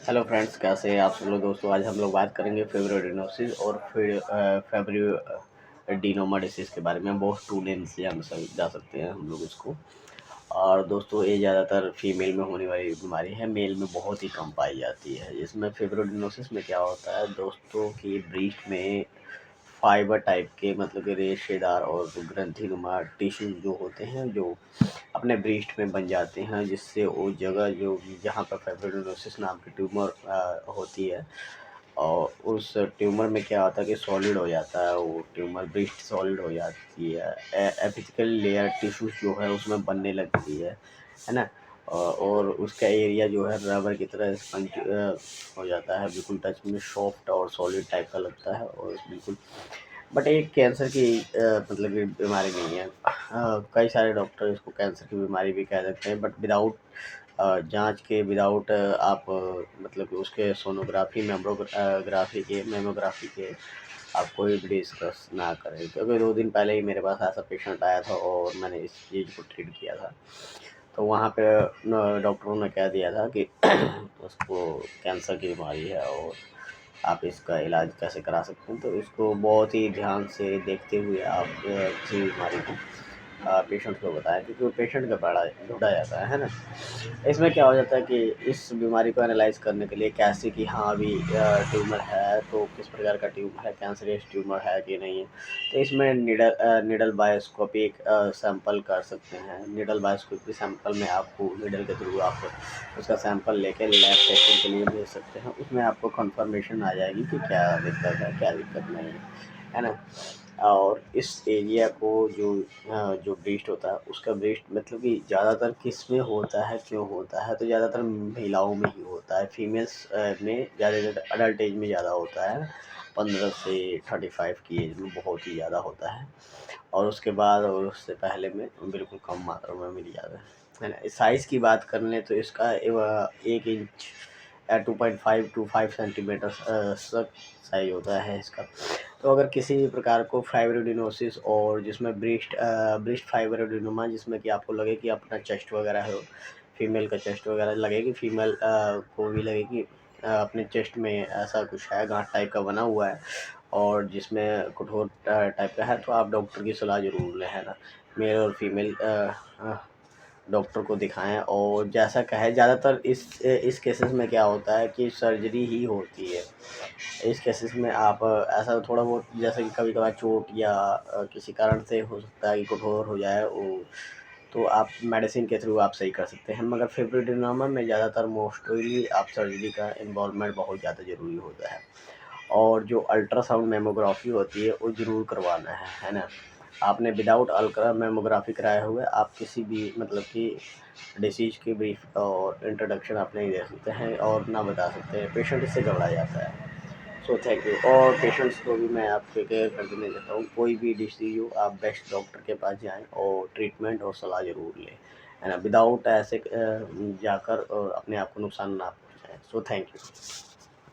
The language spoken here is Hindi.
हेलो फ्रेंड्स, कैसे हैं आप सब लोग। दोस्तों, आज हम लोग बात करेंगे फेब्रोएडेनोसिस और फिर फेब्रियोडिनोमा डिसीज़ के बारे में। बहुत टू नेम से हम सब जा सकते हैं हम लोग इसको। और दोस्तों, ये ज़्यादातर फीमेल में होने वाली बीमारी है, मेल में बहुत ही कम पाई जाती है। इसमें फेब्रोएडेनोसिस में क्या होता है दोस्तों कि ब्रीस्ट में फाइबर टाइप के मतलब कि रेशेदार और ग्रंथिनुमा टिश्यूज जो होते हैं, जो अपने ब्रीस्ट में बन जाते हैं, जिससे वो जगह जो जहाँ पर फाइब्रोडिनोसिस नाम की ट्यूमर होती है, और उस ट्यूमर में क्या होता है कि सॉलिड हो जाता है। वो ट्यूमर ब्रीस्ट सॉलिड हो जाती है, एपिथेलियल लेयर टिश्यूज जो है उसमें बनने लगती है ना। और उसका एरिया जो है रबर की तरह स्पंज हो जाता है, बिल्कुल टच में सॉफ्ट और सॉलिड टाइप का लगता है, और बिल्कुल बट एक कैंसर की मतलब कि बीमारी नहीं है। कई सारे डॉक्टर इसको कैंसर की बीमारी भी कह सकते हैं, बट विदाउट जांच के, विदाउट आप मतलब कि उसके सोनोग्राफी मेमोग्राफी के आप कोई भी डिस्कस ना करें। क्योंकि 2 दिन पहले ही मेरे पास ऐसा पेशेंट आया था और मैंने इस चीज़ को ट्रीट किया था। तो वहाँ पे डॉक्टरों ने कह दिया था कि उसको कैंसर की बीमारी है और आप इसका इलाज कैसे करा सकते हैं। तो इसको बहुत ही ध्यान से देखते हुए आप किसी बीमारी को पेशेंट को बताएं, क्योंकि वो पेशेंट का बड़ा ढूंढा जाता है ना। इसमें क्या हो जाता है कि इस बीमारी को एनालाइज करने के लिए कैसे कि हाँ अभी ट्यूमर है तो किस प्रकार का ट्यूमर है, कैंसरियस ट्यूमर है कि नहीं है। तो इसमें निडल बायोस्कोपी एक सैंपल कर सकते हैं। निडल बायोस्कोपी सैंपल में आपको निडल के थ्रू आप उसका सैंपल लेके लैब टेस्टिंग के लिए भेज सकते हैं। उसमें आपको कंफर्मेशन आ जाएगी कि क्या दिक्कत है, क्या दिक्कत नहीं है ना। और इस एरिया को जो ब्रीस्ट होता है, उसका ब्रीस्ट मतलब कि ज़्यादातर किस में होता है, क्यों होता है, तो ज़्यादातर महिलाओं में ही होता है। फीमेल्स में ज़्यादा अडल्ट एज में ज़्यादा होता है, 15 से 35 की एज में बहुत ही ज़्यादा होता है, और उसके बाद और उससे पहले में बिल्कुल कम मात्रा में मिल जाता है ना। साइज़ की बात कर लें तो इसका 1 इंच 2.5 to 5 सेंटीमीटर साइज होता है इसका। तो अगर किसी भी प्रकार को फाइब्रोडिनोसिस और जिसमें ब्रिस्ट फाइब्रोडिनोमा, जिसमें कि आपको लगे कि अपना चेस्ट वगैरह हो, फीमेल का चेस्ट वगैरह लगे कि फीमेल को भी लगे कि अपने चेस्ट में ऐसा कुछ है, गांठ टाइप का बना हुआ है, और जिसमें कठोर टाइप का है, तो आप डॉक्टर की सलाह ज़रूर लें, है ना। मेल और फीमेल डॉक्टर को दिखाएं। और जैसा कहे, ज़्यादातर इस केसेस में क्या होता है कि सर्जरी ही होती है। इस केसेस में आप ऐसा थोड़ा बहुत, जैसे कि कभी कभार चोट या किसी कारण से हो सकता है कि कठोर हो जाए वो, तो आप मेडिसिन के थ्रू आप सही कर सकते हैं। मगर फेब्रिडिनोमा में ज़्यादातर मोस्टली आप सर्जरी का इन्वॉल्वमेंट बहुत ज़्यादा ज़रूरी होता है। और जो अल्ट्रासाउंड मेमोग्राफी होती है वो ज़रूर करवाना है ना। आपने विदाउट अल्ट्रा मेमोग्राफी कराए हुए आप किसी भी मतलब कि डिसीज की ब्रीफ और इंट्रोडक्शन आप नहीं दे सकते हैं और ना बता सकते हैं। पेशेंट इससे घबरा जाता है। So thank you. और पेशेंट्स को भी मैं आपके केयर कर देने देता हूँ, कोई भी डिसीज हो आप बेस्ट डॉक्टर के पास जाएं और ट्रीटमेंट और सलाह ज़रूर लें, है ना। विदाउट ऐसे जाकर और अपने आप को नुकसान ना पहुँचाएं। So thank you.